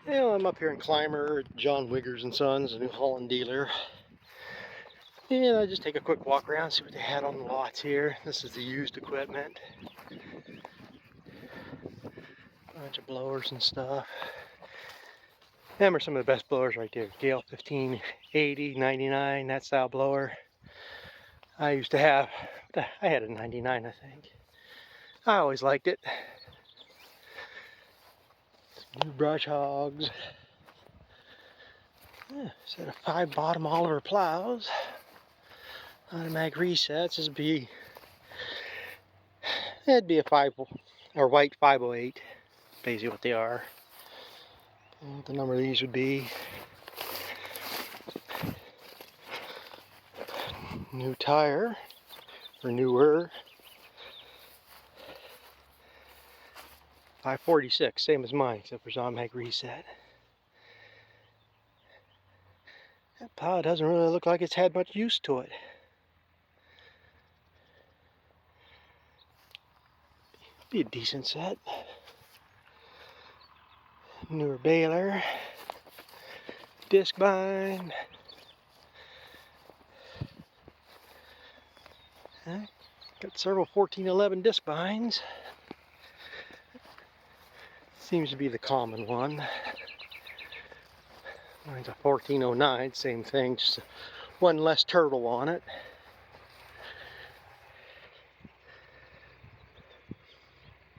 Yeah, I'm up here in Clymer at John Wiggers and Sons, a New Holland dealer. And I just take a quick walk around, see what they had on the lots here. This is the used equipment. A bunch of blowers and stuff. Them are some of the best blowers right there. Gale 1580, 99, that style blower. I used to have, I had a 99, I think. I always liked it. Some new brush hogs. Yeah, set of 5 bottom Oliver plows. Automatic resets. This would be, it'd be a 5 or white 508, basically what they are. And what the number of these would be. New tire, or newer. 546, same as mine, except for automatic reset. That plow doesn't really look like it's had much use to it. Be a decent set. Newer baler. Disc bind. Got several 1411 disc binds. Seems to be the common one. Mine's a 1409, same thing, just one less turtle on it.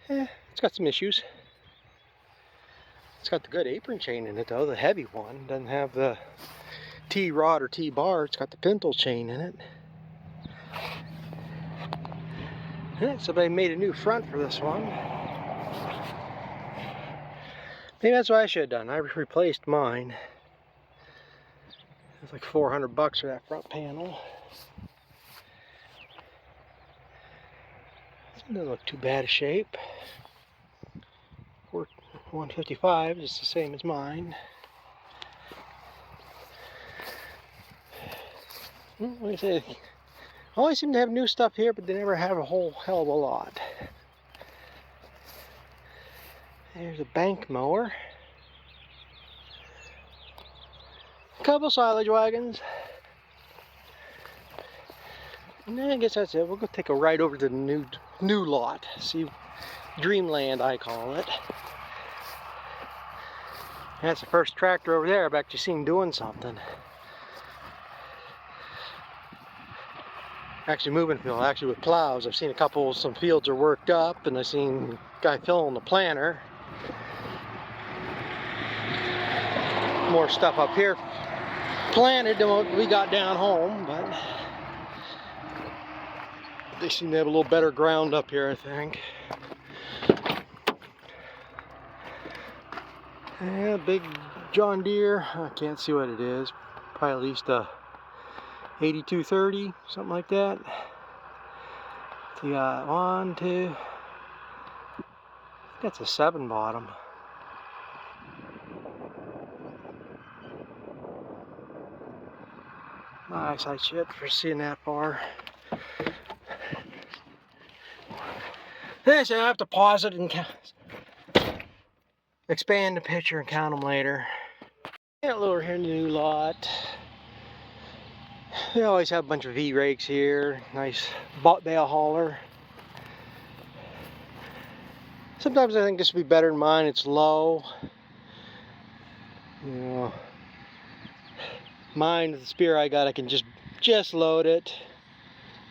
It's got some issues. It's got the good apron chain in it though, the heavy one. Doesn't have the T-rod or T-bar, it's got the pintle chain in it. So they made a new front for this one. Maybe that's what I should have done. I replaced mine. It's like 400 bucks for that front panel. It doesn't look too bad a shape. 155 is the same as mine. Like I said, I always seem to have new stuff here, but they never have a whole hell of a lot. There's a bank mower. A couple silage wagons. And then I guess that's it. We'll go take a ride over to the new lot. See, Dreamland I call it. And that's the first tractor over there I've actually seen doing something. Actually moving field, actually with plows. I've seen a couple, some fields are worked up, and I've seen a guy filling the planter. More stuff up here planted than what we got down home, but they seem to have a little better ground up here, I think. Yeah, big John Deere. I can't see what it is. Probably at least a 8230, something like that. So you got 1, 2. That's a 7 bottom. My eyesight shit for seeing that far. I have to pause it and expand the picture and count them later. Yeah, over here in the new lot. They always have a bunch of V-rakes here. Nice bale hauler. Sometimes I think this would be better than mine. It's low. You know, mine, the spear I got, I can just load it,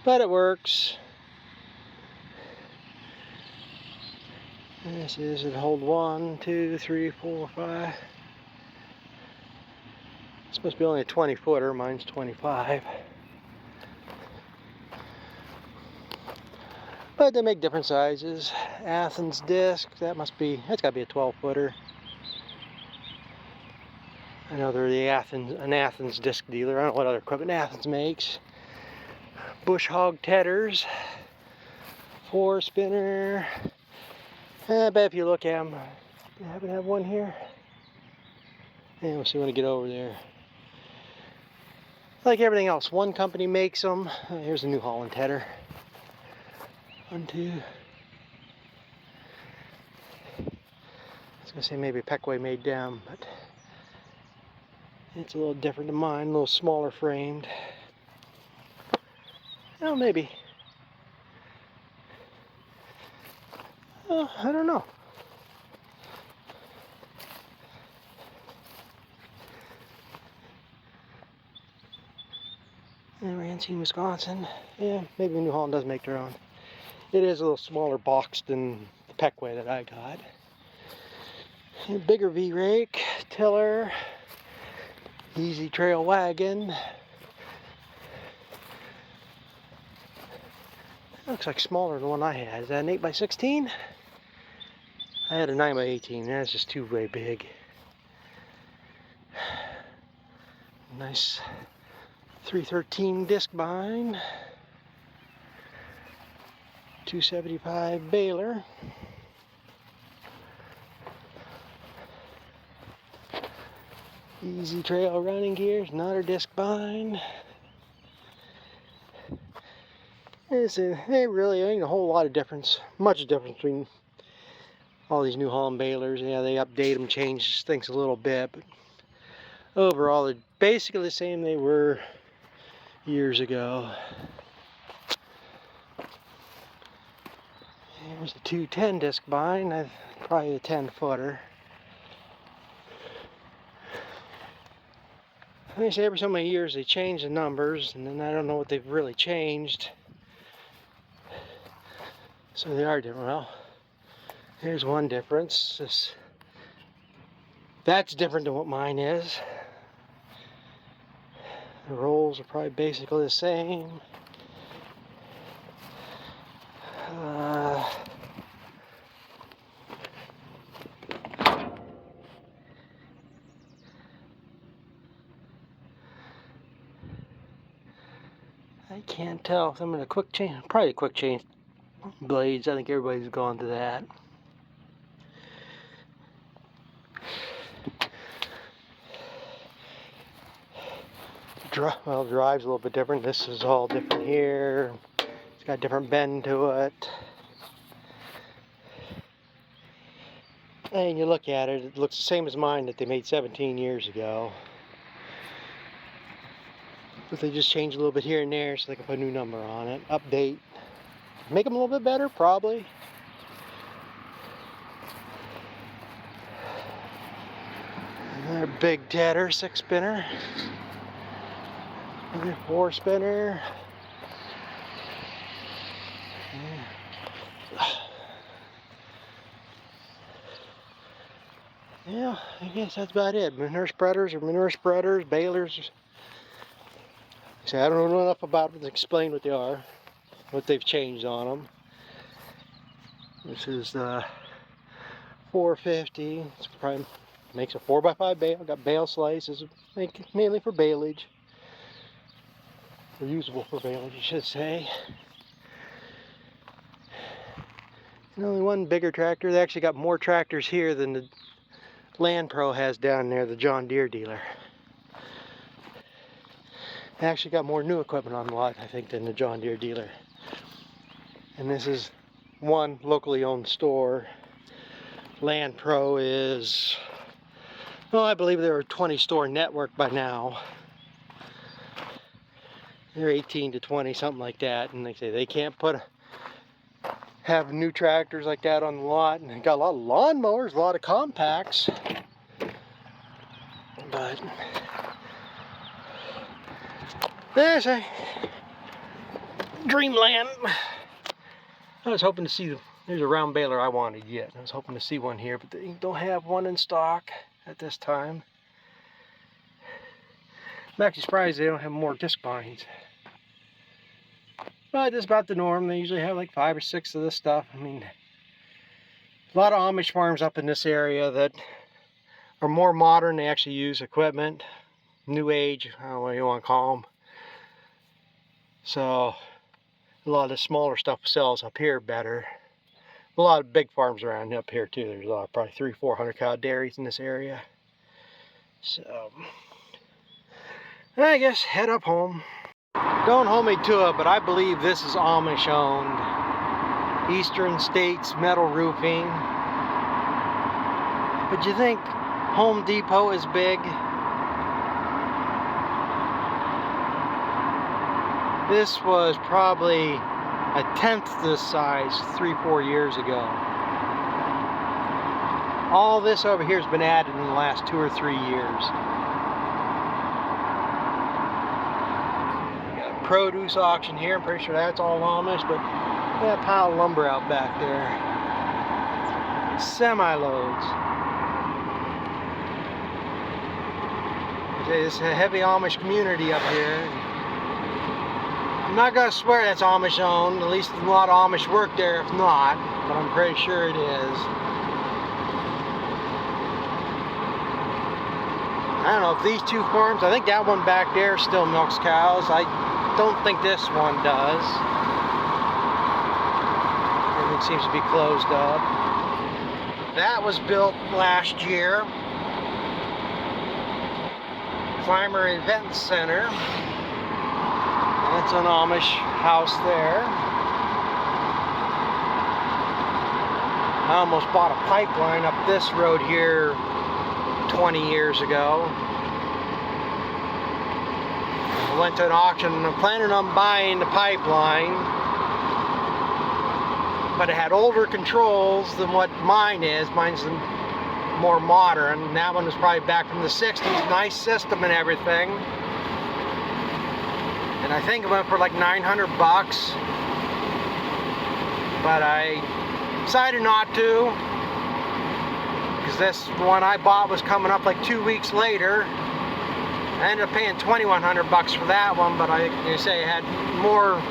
but it works. This is it. Hold 1, 2, 3, 4, 5. It's supposed to be only a 20 footer. Mine's 25. But they make different sizes. Athens disc. That's got to be a 12 footer. I know they're an Athens disc dealer. I don't know what other equipment Athens makes. Bush hog tethers. 4 spinner. I bet if you look at them, I happen to have one here. And we'll see when I get over there. Like everything else, one company makes them. Here's a New Holland tether. 1, 2. gonna say maybe Peckway made them, but it's a little different than mine, a little smaller framed. Oh, maybe. Oh, I don't know. And Racine, Wisconsin. Yeah, maybe New Holland does make their own. It is a little smaller box than the Peckway that I got. A bigger V-rake, tiller, easy trail wagon. Looks like smaller than the one I had. Is that an 8x16? I had a 9x18. That's just too way big. Nice 313 disc bind. 275 baler. Easy trail running gears, another disc bind. There really ain't a whole lot of difference, much difference between all these New Holland balers. Yeah, they update them, change things a little bit, but overall they're basically the same they were years ago. Here's a 210 disc bind, probably a 10-footer. They say every so many years they change the numbers, and then I don't know what they've really changed. So they are different. Well, here's one difference. That's different than what mine is. The rolls are probably basically the same. I can't tell if I'm in a quick change, probably a quick change blades. I think everybody's gone to that. Well, the drive's a little bit different. This is all different here. It's got a different bend to it. And you look at it, it looks the same as mine that they made 17 years ago. But they just changed a little bit here and there so they can put a new number on it. Update. Make them a little bit better, probably. Another big tedder, 6-spinner. Another 4-spinner. Yeah, I guess that's about it. Manure spreaders, balers. See, I don't know enough about them to explain what they are, what they've changed on them. This is the 450. It's probably makes a 4x5 bale. Got bale slices, mainly for baleage. Or usable for baleage, you should say. And only one bigger tractor. They actually got more tractors here than the Land Pro has down there, the John Deere dealer. They actually got more new equipment on the lot, I think, than the John Deere dealer. And this is one locally owned store. Land Pro is, well, I believe they're a 20-store network by now. They're 18 to 20, something like that. And they say they can't have new tractors like that on the lot. And they got a lot of lawnmowers, a lot of compacts. But there's a dreamland. I was hoping to see, there's a round baler I wanted yet. I was hoping to see one here, but they don't have one in stock at this time. I'm actually surprised they don't have more disc binds. But it's about the norm. They usually have like 5 or 6 of this stuff. I mean, a lot of Amish farms up in this area that are more modern. They actually use equipment, new age, I don't know what you want to call them. So a lot of the smaller stuff sells up here better. A lot of big farms around up here too. There's a lot, probably 300-400 cow dairies in this area. So I guess head up home. Don't hold me to it, but I believe this is Amish owned. Eastern States Metal Roofing. But you think Home Depot is big? This was probably a tenth this size 3-4 years ago. All this over here has been added in the last 2 or 3 years. Got a produce auction here. I'm pretty sure that's all Amish, but look at that pile of lumber out back there. Semi-loads. This is a heavy Amish community up here. I'm not going to swear that's Amish owned, at least a lot of Amish work there if not, but I'm pretty sure it is. I don't know if these two farms, I think that one back there still milks cows. I don't think this one does. Everything seems to be closed up. That was built last year. Climber Event Center. That's an Amish house there. I almost bought a pipeline up this road here 20 years ago. I went to an auction and I'm planning on buying the pipeline, but it had older controls than what mine is. Mine's more modern, and that one was probably back from the 60s. Nice system and everything. And I think it went for like 900 bucks. But I decided not to, because this one I bought was coming up like 2 weeks later. I ended up paying 2,100 bucks for that one, but I say it had more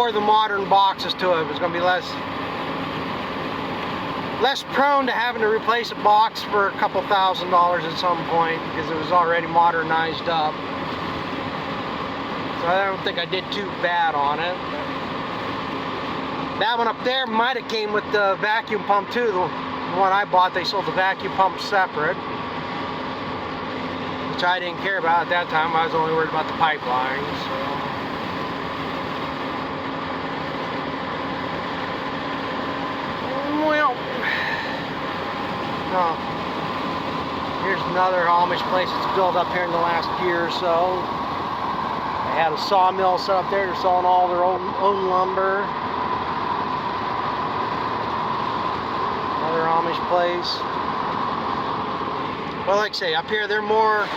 of the modern boxes to it. It was going to be less prone to having to replace a box for a couple $1,000 at some point, because it was already modernized up. So I don't think I did too bad on it. That one up there might have came with the vacuum pump too. The one I bought, they sold the vacuum pump separate, which I didn't care about at that time. I was only worried about the pipeline. So. Well, no. Here's another Amish place that's built up here in the last year or so. They had a sawmill set up there. They're selling all their own lumber. Another Amish place. Well, like I say, up here they're more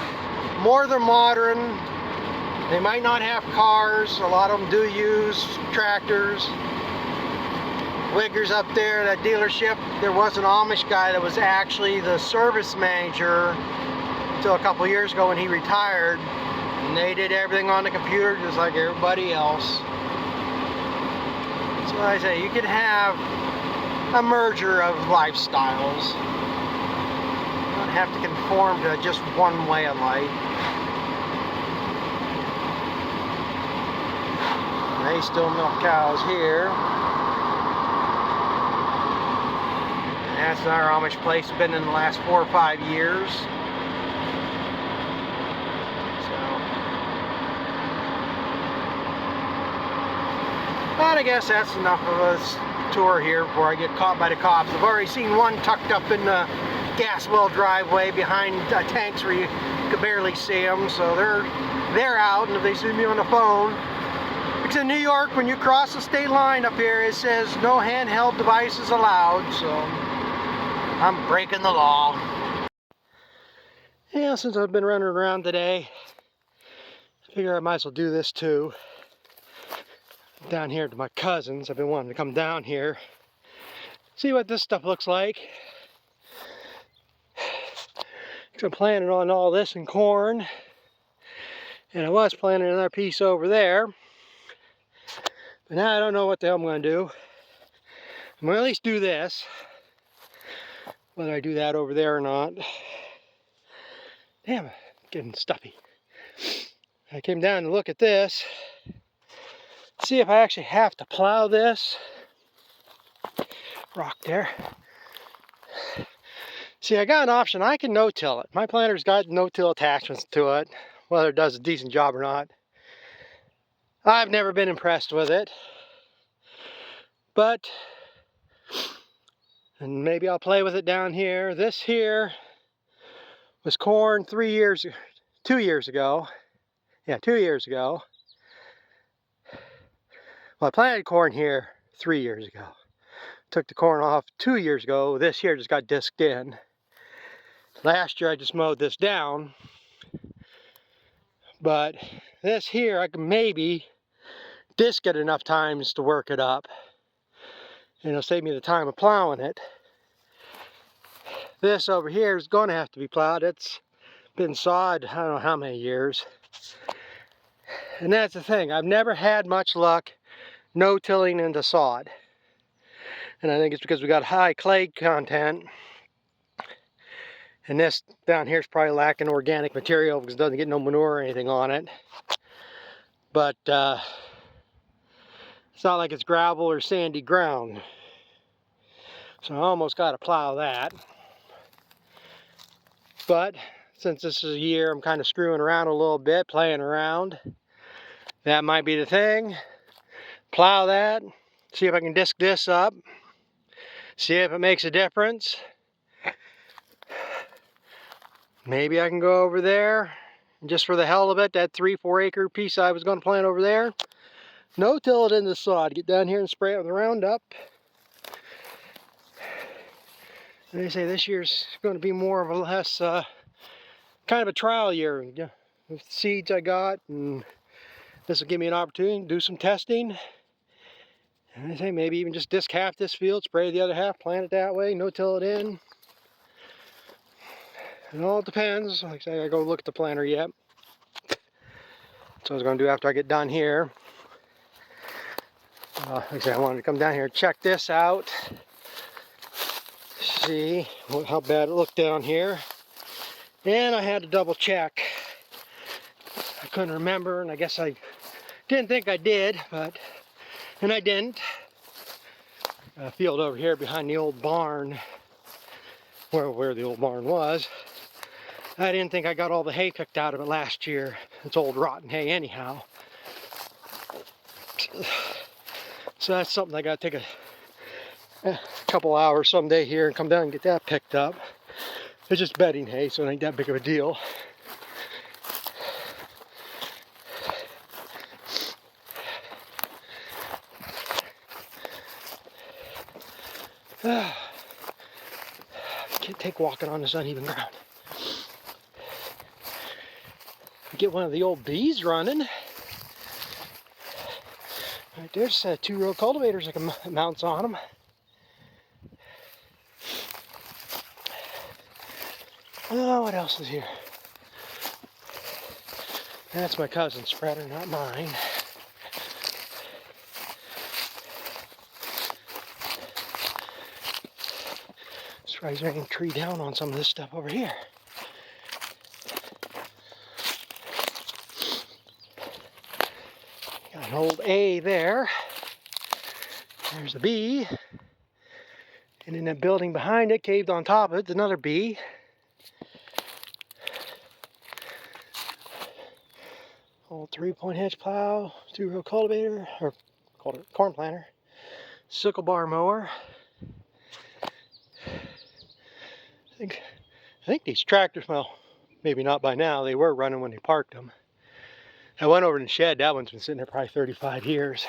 they're modern. They might not have cars. A lot of them do use tractors. Wiggers up there, that dealership, there was an Amish guy that was actually the service manager until a couple years ago when he retired. And they did everything on the computer just like everybody else. So like I say, you could have a merger of lifestyles. You don't have to conform to just one way of life. They still milk cows here. And that's our Amish place. It's been in the last 4 or 5 years. But I guess that's enough of a tour here before I get caught by the cops. I've already seen one tucked up in the gas well driveway behind tanks where you could barely see them. So they're out, and if they see me on the phone. Because in New York, when you cross the state line up here, it says no handheld devices allowed. So I'm breaking the law. Yeah, since I've been running around today, I figure I might as well do this too. Down here to my cousins. I've been wanting to come down here, see what this stuff looks like. I'm planning on all this in corn, and I was planting another piece over there, but now I don't know what the hell I'm going to do. I'm going to at least do this, whether I do that over there or not. Damn, it's getting stuffy. I came down to look at this, see if I actually have to plow this rock there. See, I got an option. I can no-till it. My planter's got no-till attachments to it, whether it does a decent job or not. I've never been impressed with it. But And maybe I'll play with it down here. This here was corn 2 years ago. Yeah, 2 years ago. Well, I planted corn here 3 years ago. Took the corn off 2 years ago. This here just got disked in. Last year I just mowed this down. But this here I can maybe disc it enough times to work it up. And it'll save me the time of plowing it. This over here is going to have to be plowed. It's been sawed I don't know how many years. And that's the thing. I've never had much luck no-tilling into sod. And I think it's because we got high clay content. And this down here is probably lacking organic material because it doesn't get no manure or anything on it. But it's not like it's gravel or sandy ground. So I almost got to plow that. But since this is a year, I'm kind of screwing around a little bit, playing around. That might be the thing. Plow that, see if I can disc this up, see if it makes a difference. Maybe I can go over there, and just for the hell of it, that 3-4 acre piece I was going to plant over there, no-till it in the sod, get down here and spray it with Roundup. And they say this year's going to be more or less kind of a trial year with the seeds I got, and this will give me an opportunity to do some testing. And they say maybe even just disc half this field, spray the other half, plant it that way, no-till it in. It all depends. Like I say, I gotta go look at the planter yet. That's what I was going to do after I get done here. Like I say, I wanted to come down here and check this out. See how bad it looked down here. And I had to double check. I couldn't remember, and I guess I didn't think I did, and I didn't. A field over here behind the old barn, where the old barn was. I didn't think I got all the hay picked out of it last year. It's old rotten hay anyhow. So that's something I got to take a couple hours someday here and come down and get that picked up. It's just bedding hay, so it ain't that big of a deal. Can't take walking on this uneven ground. Get one of the old bees running. Right there's 2-row cultivators I can mount on them. Oh, what else is here? That's my cousin's spreader, not mine. Surprised I can tree down on some of this stuff over here. Got an old A there. There's a B. And in that building behind it, caved on top of it, another B. Old 3-point hedge plow, 2-row cultivator, or corn planter, sickle bar mower. I think these tractors, well, maybe not by now, they were running when they parked them. I went over in the shed, that one's been sitting there probably 35 years.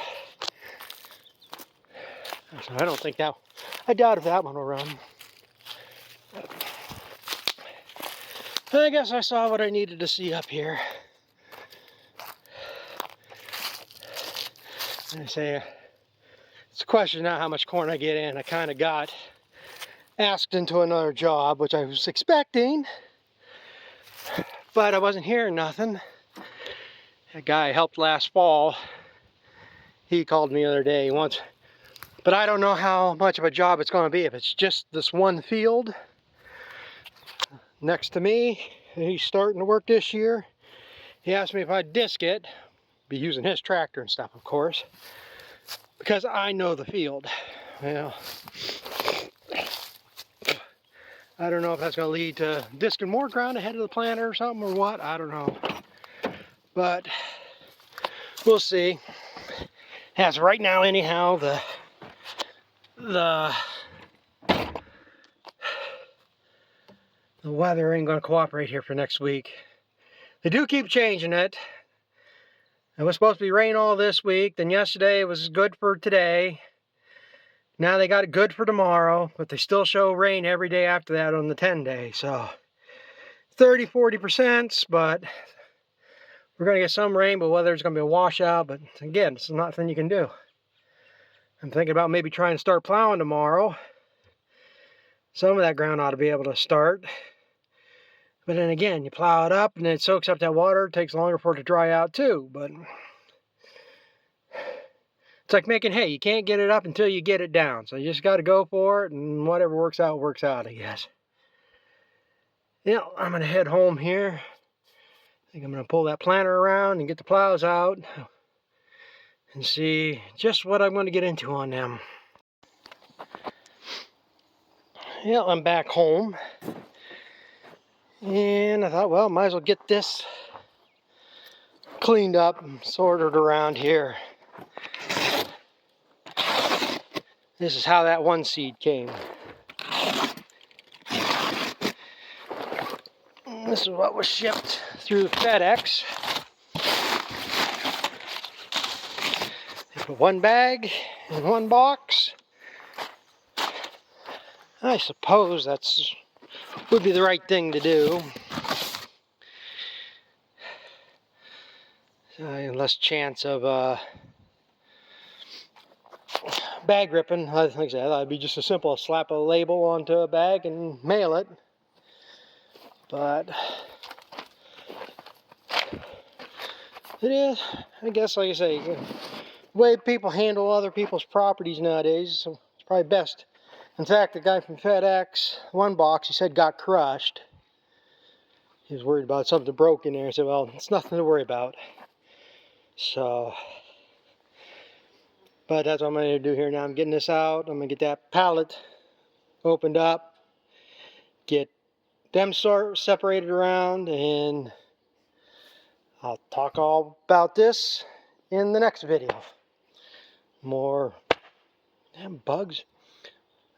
So I don't think I doubt if that one will run. But I guess I saw what I needed to see up here. And I say, it's a question now how much corn I get in. I kind of got asked into another job, which I was expecting, but I wasn't hearing nothing. A guy I helped last fall, he called me the other day once, but I don't know how much of a job it's going to be. If it's just this one field next to me, he's starting to work this year. He asked me if I'd disc it, be using his tractor and stuff, of course, because I know the field. Well, I don't know if that's going to lead to disking more ground ahead of the planter or something or what. I don't know. But we'll see. As right now anyhow, the the weather ain't going to cooperate here for next week. They do keep changing it. It was supposed to be rain all this week. Then yesterday it was good for today. Now they got it good for tomorrow, but they still show rain every day after that on the 10-day. So 30–40%, but we're going to get some rain, but whether it's going to be a washout, but again, it's nothing you can do. I'm thinking about maybe trying to start plowing tomorrow. Some of that ground ought to be able to start. But then again, you plow it up and it soaks up that water. It takes longer for it to dry out too. But it's like making hay. You can't get it up until you get it down. So you just got to go for it, and whatever works out, I guess. Yeah, I'm going to head home here. I think I'm going to pull that planter around and get the plows out and see just what I'm going to get into on them. Yeah, I'm back home. And I thought, well, might as well get this cleaned up and sorted around here. This is how that one seed came. And this is what was shipped through FedEx. They put one bag in one box. I suppose that's would be the right thing to do. Less chance of bag ripping. Like I said, that'd be just as simple as slap a label onto a bag and mail it. But it is, I guess, like I say, the way people handle other people's properties nowadays, so it's probably best. In fact, the guy from FedEx, one box, he said got crushed. He was worried about something broke in there. I said, well, it's nothing to worry about. So, but that's what I'm going to do here now. I'm getting this out. I'm going to get that pallet opened up, get them separated around, and I'll talk all about this in the next video. More damn bugs.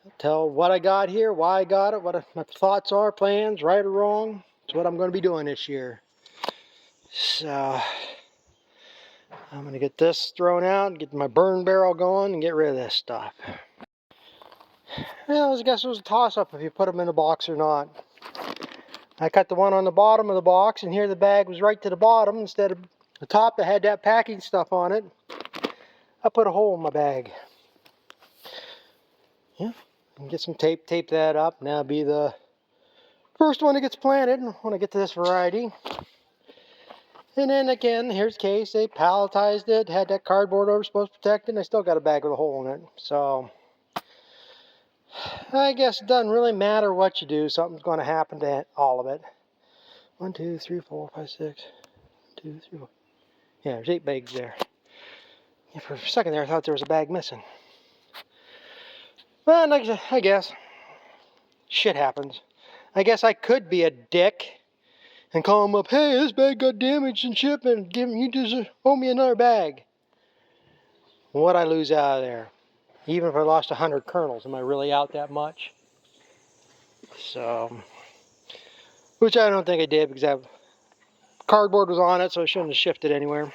I'll tell what I got here, why I got it, what my thoughts are, plans, right or wrong. It's what I'm going to be doing this year. So I'm going to get this thrown out, get my burn barrel going, and get rid of this stuff. Well, I guess it was a toss-up if you put them in a box or not. I cut the one on the bottom of the box, and here the bag was right to the bottom instead of the top that had that packing stuff on it. I put a hole in my bag. Yeah, and get some tape that up, and that'll be the first one that gets planted when I get to this variety. And then again, here's the case, they palletized it, had that cardboard over supposed to protect it, and I still got a bag with a hole in it. So I guess it doesn't really matter what you do, something's going to happen to all of it. 1, 2, 3, 4, 5, 6, 2, 3, 4. Yeah, there's 8 bags there. Yeah, for a second there, I thought there was a bag missing. Well, I guess shit happens. I guess I could be a dick and call him up, hey, this bag got damaged in shipping, you just owe me another bag. What'd I lose out of there? Even if I lost 100 kernels, am I really out that much? So, which I don't think I did, because that cardboard was on it, so it shouldn't have shifted anywhere.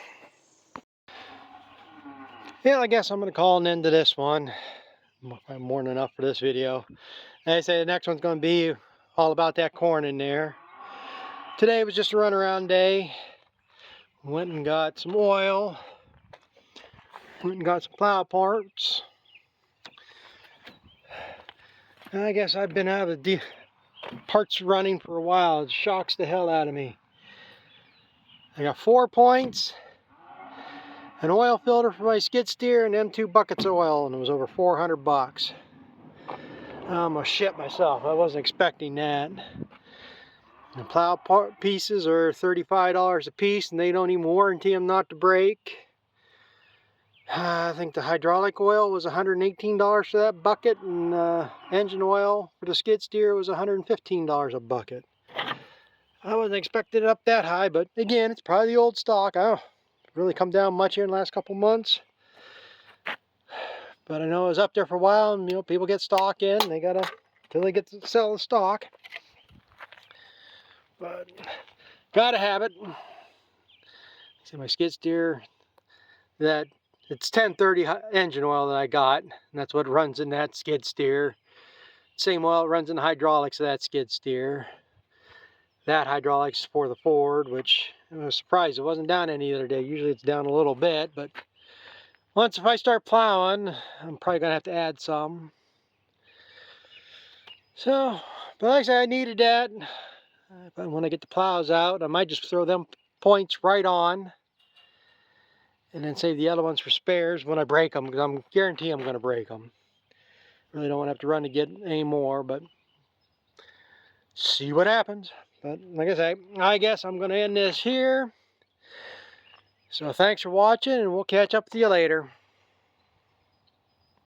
Yeah, I guess I'm going to call an end to this one. I'm more than enough for this video. Like I say, the next one's going to be all about that corn in there. Today was just a runaround day. Went and got some oil. Went and got some plow parts. And I guess I've been out of the parts running for a while. It shocks the hell out of me. I got 4 points, an oil filter for my skid steer, and them 2 buckets of oil, and it was over 400 bucks. I'm gonna shit myself. I wasn't expecting that. The plow part pieces are $35 a piece, and they don't even warranty them not to break. I think the hydraulic oil was $118 for that bucket, and engine oil for the skid steer was $115 a bucket. I wasn't expecting it up that high, but again, it's probably the old stock. I don't really come down much here in the last couple months. But I know it was up there for a while, and people get stock in, they gotta till they get to sell the stock. but gotta have it. See my skid steer, that it's 1030 engine oil that I got, and that's what runs in that skid steer. Same oil runs in the hydraulics of that skid steer. That hydraulics is for the Ford, which I was surprised it wasn't down any other day. Usually it's down a little bit, but once if I start plowing, I'm probably gonna have to add some. So, but like I said, I needed that. But when I get the plows out, I might just throw them points right on and then save the other ones for spares when I break them, because I'm guarantee I'm going to break them. Really don't want to have to run to get any more, but see what happens. But like I say, I guess I'm going to end this here. So thanks for watching, and we'll catch up with you later.